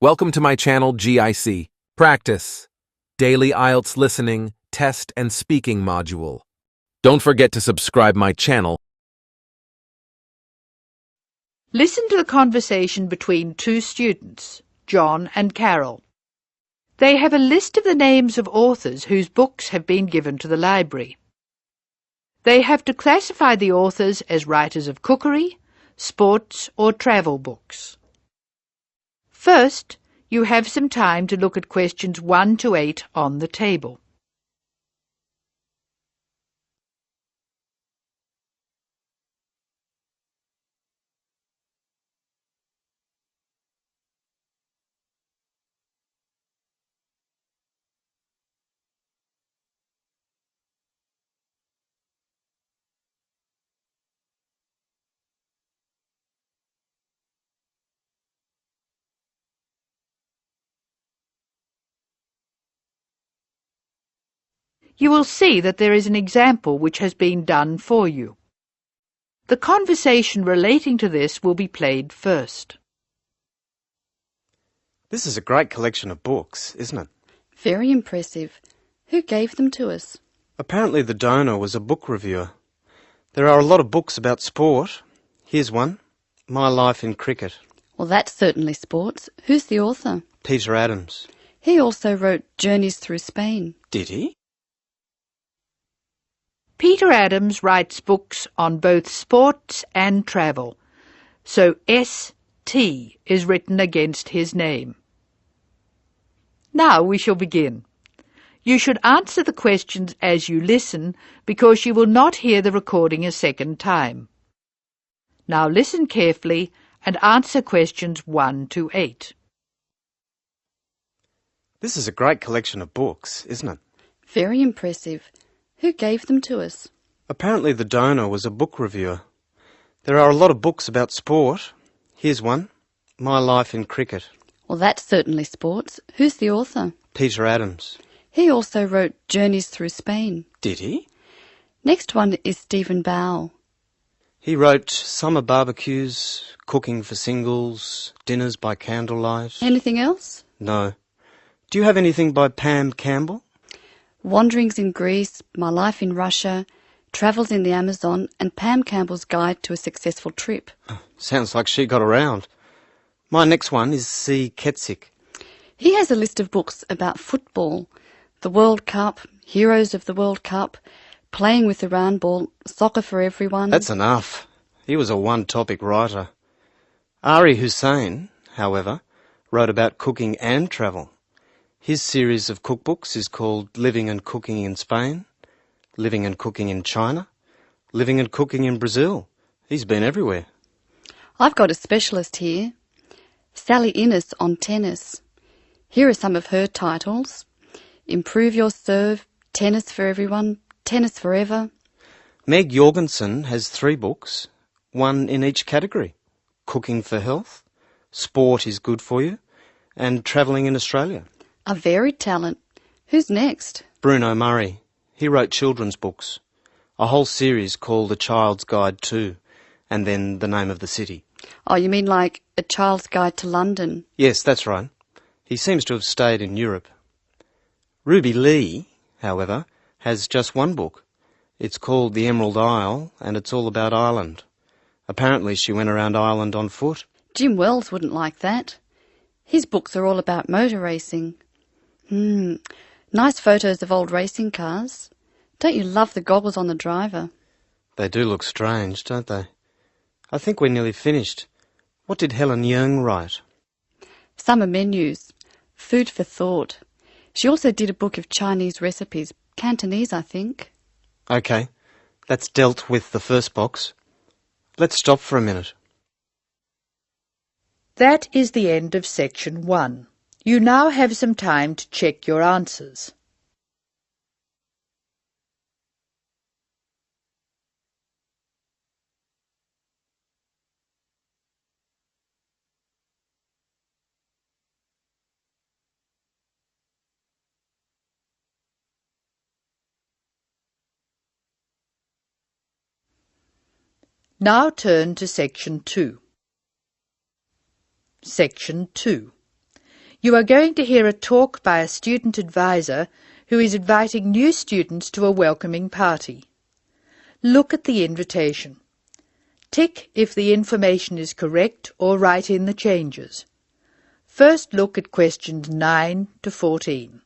Welcome to my channel GIC. Practice. Daily IELTS Listening, Test and Speaking Module. Don't forget to subscribe my channel. Listen to the conversation between two students, John and Carol. They have a list of the names of authors whose books have been given to the library. They have to classify the authors as writers of cookery, sports or travel books. First, you have some time to look at questions 1 to 8 on the table. You will see that there is an example which has been done for you. The conversation relating to this will be played first. This is a great collection of books, isn't it? Very impressive. Who gave them to us? Apparently the donor was a book reviewer. There are a lot of books about sport. Here's one, My Life in Cricket. Well, that's certainly sports. Who's the author? Peter Adams. He also wrote Journeys Through Spain. Did he? Peter Adams writes books on both sports and travel, so ST is written against his name. Now we shall begin. You should answer the questions as you listen because you will not hear the recording a second time. Now listen carefully and answer questions 1 to 8. This is a great collection of books, isn't it? Very impressive. Who gave them to us? Apparently the donor was a book reviewer. There are a lot of books about sport. Here's one, My Life in Cricket. Well, that's certainly sports. Who's the author? Peter Adams. He also wrote Journeys Through Spain. Did he? Next one is Stephen Bow. He wrote Summer Barbecues, Cooking for Singles, Dinners by Candlelight. Anything else? No. Do you have anything by Pam Campbell? Wanderings in Greece, My Life in Russia, Travels in the Amazon, and Pam Campbell's Guide to a Successful Trip. Sounds like she got around. My next one is C. Ketzik. He has a list of books about football, the World Cup, Heroes of the World Cup, Playing with the Round Ball, Soccer for Everyone. That's enough. He was a one-topic writer. Ari Hussein, however, wrote about cooking and travel. His series of cookbooks is called Living and Cooking in Spain, Living and Cooking in China, Living and Cooking in Brazil. He's been everywhere. I've got a specialist here, Sally Innes on tennis. Here are some of her titles: Improve Your Serve, Tennis for Everyone, Tennis Forever. Meg Jorgensen has 3 books, one in each category: Cooking for Health, Sport is Good for You, and Travelling in Australia. A varied talent. Who's next? Bruno Murray. He wrote children's books, a whole series called A Child's Guide to, and then The Name of the City. Oh, you mean like A Child's Guide to London? Yes, that's right. He seems to have stayed in Europe. Ruby Lee, however, has just one book. It's called The Emerald Isle, and it's all about Ireland. Apparently she went around Ireland on foot. Jim Wells wouldn't like that. His books are all about motor racing. Nice photos of old racing cars. Don't you love the goggles on the driver? They do look strange, don't they? I think we're nearly finished. What did Helen Young write? Summer menus. Food for thought. She also did a book of Chinese recipes. Cantonese, I think. OK, that's dealt with the first box. Let's stop for a minute. That is the end of section 1. You now have some time to check your answers. Now turn to section 2. Section 2. You are going to hear a talk by a student advisor who is inviting new students to a welcoming party. Look at the invitation. Tick if the information is correct or write in the changes. First look at questions 9 to 14.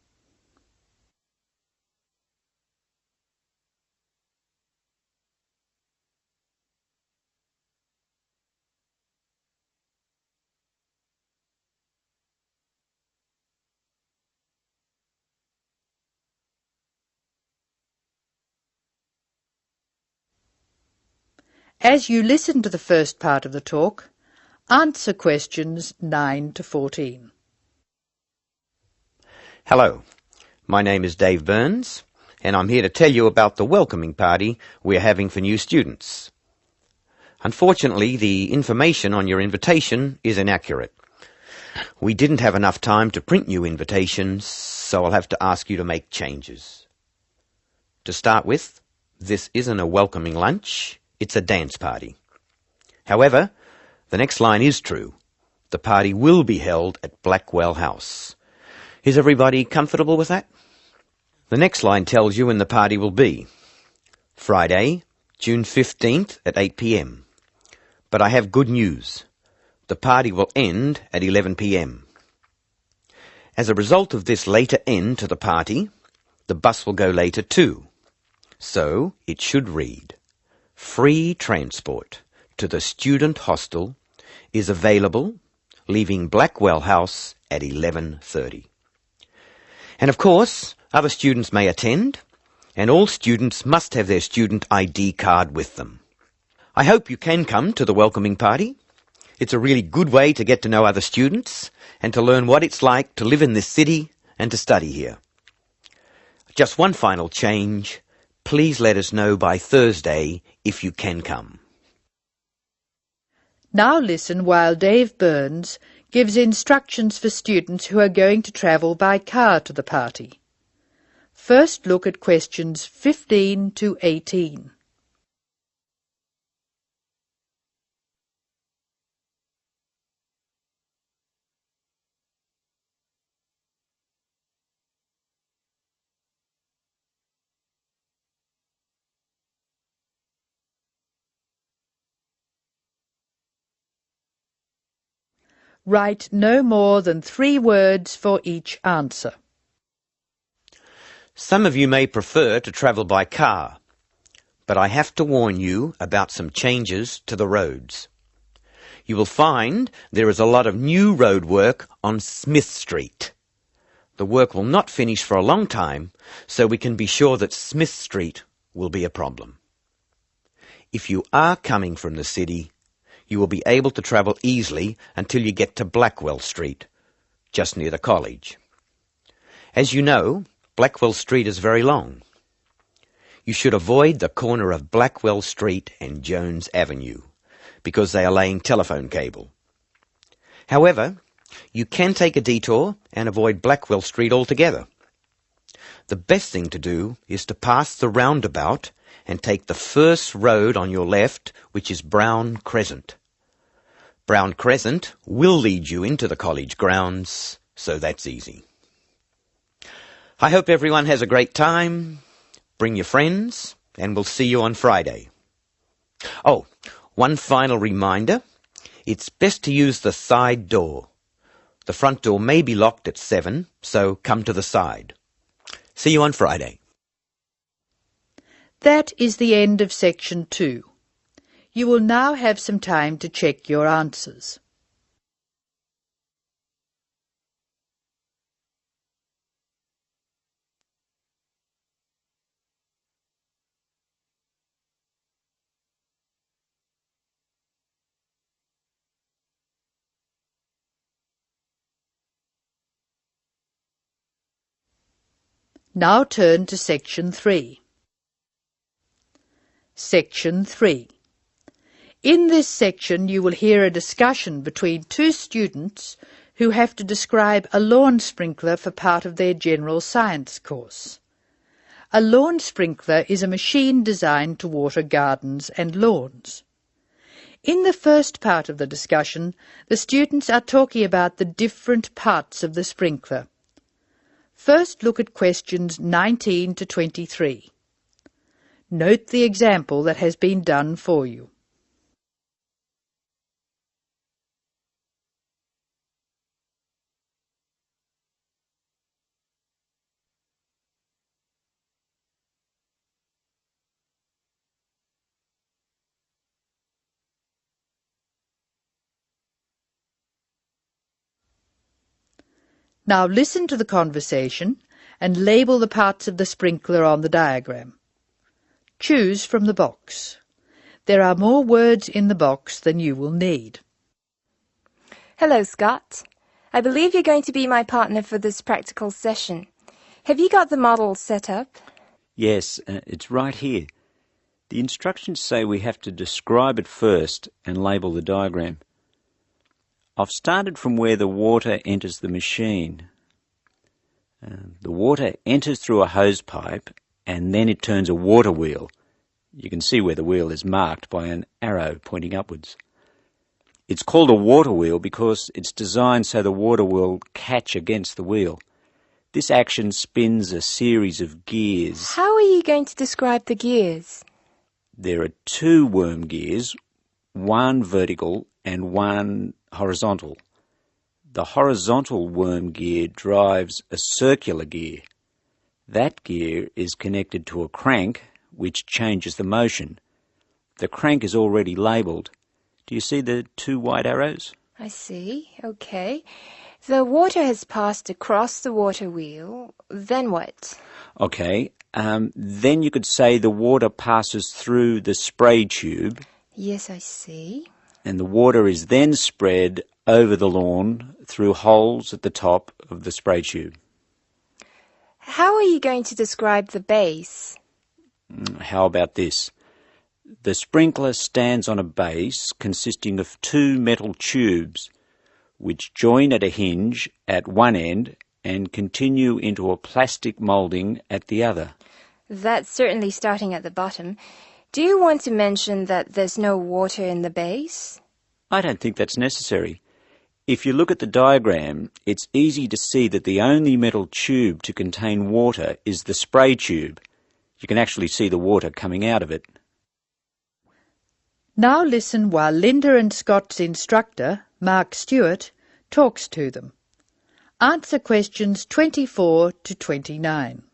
As you listen to the first part of the talk, answer questions 9 to 14. Hello, my name is Dave Burns, and I'm here to tell you about the welcoming party we're having for new students. Unfortunately, the information on your invitation is inaccurate. We didn't have enough time to print new invitations, so I'll have to ask you to make changes. To start with, this isn't a welcoming lunch, it's a dance party. However, the next line is true. The party will be held at Blackwell House. Is everybody comfortable with that? The next line tells you when the party will be. Friday, June 15th at 8 p.m. But I have good news. The party will end at 11 p.m. As a result of this later end to the party, the bus will go later too. So it should read, free transport to the student hostel is available, leaving Blackwell House at 11:30. And of course, other students may attend, and all students must have their student ID card with them. I hope you can come to the welcoming party. It's a really good way to get to know other students and to learn what it's like to live in this city and to study here. Just one final change. Please let us know by Thursday if you can come. Now listen while Dave Burns gives instructions for students who are going to travel by car to the party. First look at questions 15 to 18. Write no more than 3 words for each answer. Some of you may prefer to travel by car, but I have to warn you about some changes to the roads. You will find there is a lot of new road work on Smith Street. The work will not finish for a long time, so we can be sure that Smith Street will be a problem. If you are coming from the city, you will be able to travel easily until you get to Blackwell Street, just near the college. As you know, Blackwell Street is very long. You should avoid the corner of Blackwell Street and Jones Avenue, because they are laying telephone cable. However, you can take a detour and avoid Blackwell Street altogether. The best thing to do is to pass the roundabout and take the first road on your left, which is Brown Crescent. Brown Crescent will lead you into the college grounds, so that's easy. I hope everyone has a great time. Bring your friends, and we'll see you on Friday. Oh, one final reminder. It's best to use the side door. The front door may be locked at 7, so come to the side. See you on Friday. That is the end of section 2. You will now have some time to check your answers. Now turn to section 3. Section 3. In this section you will hear a discussion between 2 students who have to describe a lawn sprinkler for part of their general science course. A lawn sprinkler is a machine designed to water gardens and lawns. In the first part of the discussion, the students are talking about the different parts of the sprinkler. First, look at questions 19 to 23. Note the example that has been done for you. Now listen to the conversation and label the parts of the sprinkler on the diagram. Choose from the box. There are more words in the box than you will need. Hello, Scott. I believe you're going to be my partner for this practical session. Have you got the model set up? Yes, it's right here. The instructions say we have to describe it first and label the diagram. I've started from where the water enters the machine. The water enters through a hose pipe and then it turns a water wheel. You can see where the wheel is marked by an arrow pointing upwards. It's called a water wheel because it's designed so the water will catch against the wheel. This action spins a series of gears. How are you going to describe the gears? There are 2 worm gears, one vertical and one horizontal. The horizontal worm gear drives a circular gear. That gear is connected to a crank which changes the motion. The crank is already labelled. Do you see the 2 white arrows? I see. Okay. The water has passed across the water wheel. Then what? Okay. Then you could say the water passes through the spray tube. Yes, I see. And the water is then spread over the lawn through holes at the top of the spray tube. How are you going to describe the base? How about this? The sprinkler stands on a base consisting of 2 metal tubes which join at a hinge at one end and continue into a plastic moulding at the other. That's certainly starting at the bottom. Do you want to mention that there's no water in the base? I don't think that's necessary. If you look at the diagram, it's easy to see that the only metal tube to contain water is the spray tube. You can actually see the water coming out of it. Now listen while Linda and Scott's instructor, Mark Stewart, talks to them. Answer questions 24 to 29.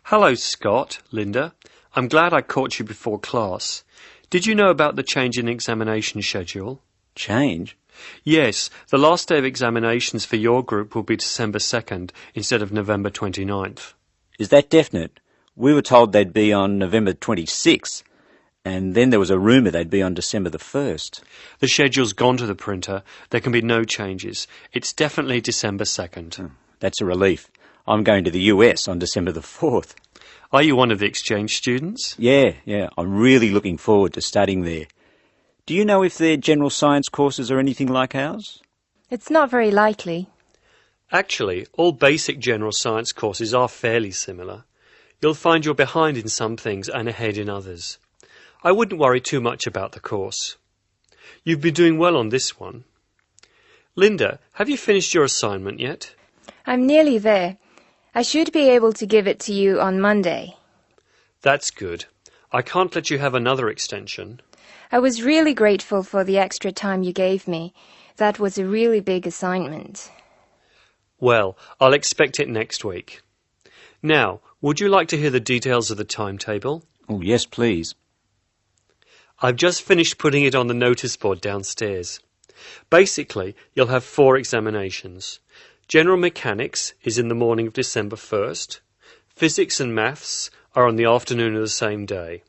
Hello, Scott, Linda. I'm glad I caught you before class. Did you know about the change in examination schedule? Change? Yes, the last day of examinations for your group will be December 2nd instead of November 29th. Is that definite? We were told they'd be on November 26th, and then there was a rumour they'd be on December the 1st. The schedule's gone to the printer. There can be no changes. It's definitely December 2nd. That's a relief. I'm going to the US on December the 4th. Are you one of the exchange students? Yeah. I'm really looking forward to studying there. Do you know if their general science courses are anything like ours? It's not very likely. Actually, all basic general science courses are fairly similar. You'll find you're behind in some things and ahead in others. I wouldn't worry too much about the course. You've been doing well on this one. Linda, have you finished your assignment yet? I'm nearly there. I should be able to give it to you on Monday. That's good. I can't let you have another extension. I was really grateful for the extra time you gave me. That was a really big assignment. Well, I'll expect it next week. Now, would you like to hear the details of the timetable? Oh, yes, please. I've just finished putting it on the notice board downstairs. Basically, you'll have 4 examinations. General Mechanics is in the morning of December 1st. Physics and Maths are on the afternoon of the same day.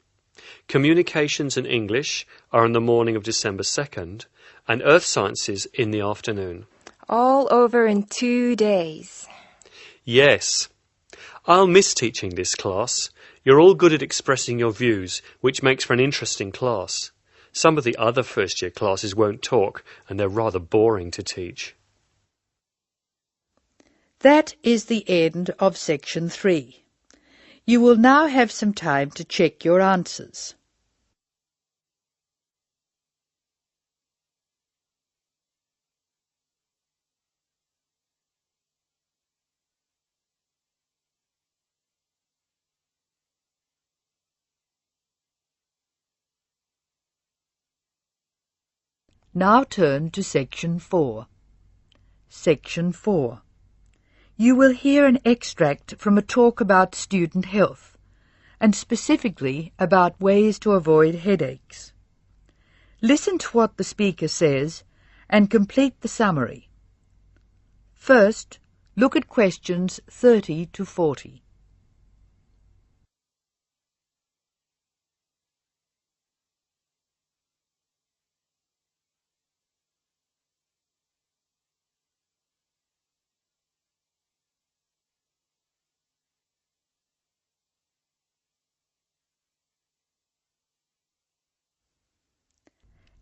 Communications and English are on the morning of December 2nd. And Earth Sciences in the afternoon. All over in 2 days. Yes. I'll miss teaching this class. You're all good at expressing your views, which makes for an interesting class. Some of the other first-year classes won't talk, and they're rather boring to teach. That is the end of Section 3. You will now have some time to check your answers. Now turn to Section 4. Section 4. You will hear an extract from a talk about student health, and specifically about ways to avoid headaches. Listen to what the speaker says and complete the summary. First, look at questions 30 to 40.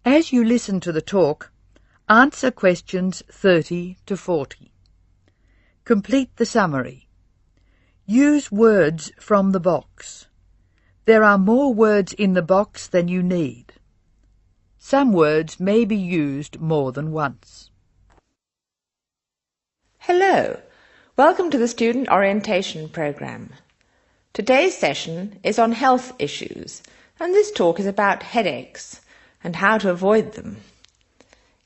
As you listen to the talk, answer questions 30 to 40. Complete the summary. Use words from the box. There are more words in the box than you need. Some words may be used more than once. Hello, welcome to the Student Orientation Programme. Today's session is on health issues, and this talk is about headaches and how to avoid them.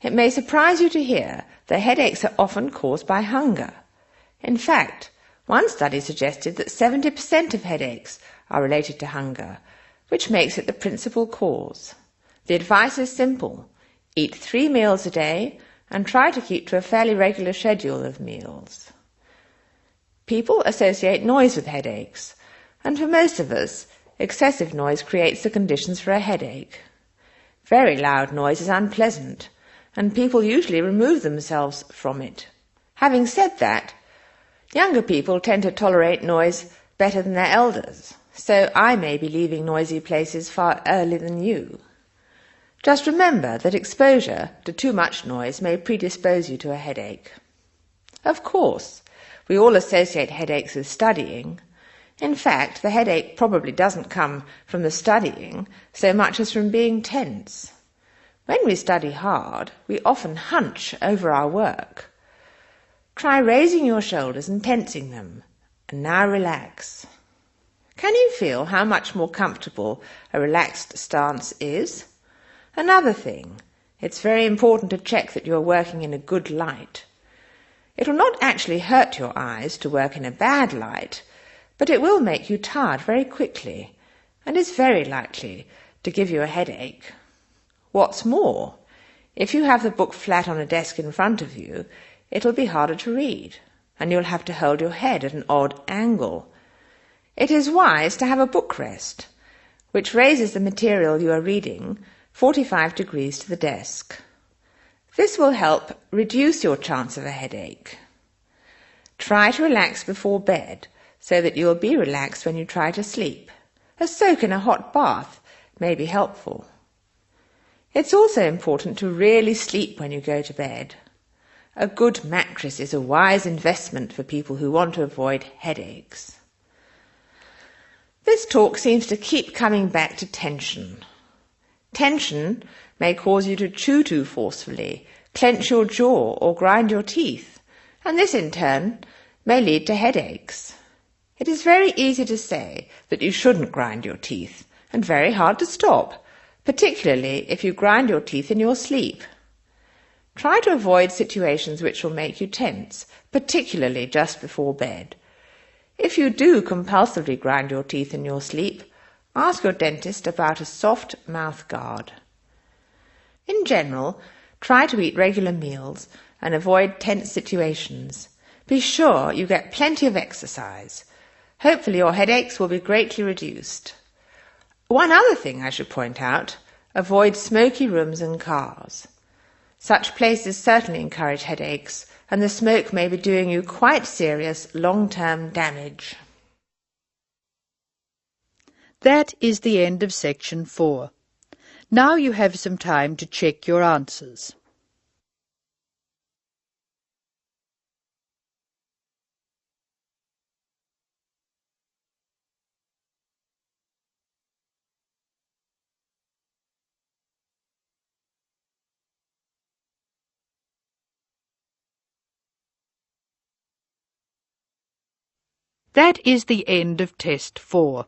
It may surprise you to hear that headaches are often caused by hunger. In fact, one study suggested that 70% of headaches are related to hunger, which makes it the principal cause. The advice is simple: eat 3 meals a day and try to keep to a fairly regular schedule of meals. People associate noise with headaches, and for most of us, excessive noise creates the conditions for a headache. Very loud noise is unpleasant, and people usually remove themselves from it. Having said that, younger people tend to tolerate noise better than their elders, so I may be leaving noisy places far earlier than you. Just remember that exposure to too much noise may predispose you to a headache. Of course, we all associate headaches with studying. In fact, the headache probably doesn't come from the studying so much as from being tense. When we study hard, we often hunch over our work. Try raising your shoulders and tensing them, and now relax. Can you feel how much more comfortable a relaxed stance is? Another thing, it's very important to check that you are working in a good light. It will not actually hurt your eyes to work in a bad light, but it will make you tired very quickly and is very likely to give you a headache. What's more, if you have the book flat on a desk in front of you, it'll be harder to read, and you'll have to hold your head at an odd angle. It is wise to have a book rest, which raises the material you are reading 45 degrees to the desk. This will help reduce your chance of a headache. Try to relax before bed, so that you will be relaxed when you try to sleep. A soak in a hot bath may be helpful. It's also important to really sleep when you go to bed. A good mattress is a wise investment for people who want to avoid headaches. This talk seems to keep coming back to tension. Tension may cause you to chew too forcefully, clench your jaw, or grind your teeth, and this in turn may lead to headaches. It is very easy to say that you shouldn't grind your teeth, and very hard to stop, particularly if you grind your teeth in your sleep. Try to avoid situations which will make you tense, particularly just before bed. If you do compulsively grind your teeth in your sleep, ask your dentist about a soft mouth guard. In general, try to eat regular meals and avoid tense situations. Be sure you get plenty of exercise. Hopefully your headaches will be greatly reduced. One other thing I should point out: avoid smoky rooms and cars. Such places certainly encourage headaches, and the smoke may be doing you quite serious long-term damage. That is the end of section 4. Now you have some time to check your answers. That is the end of test 4.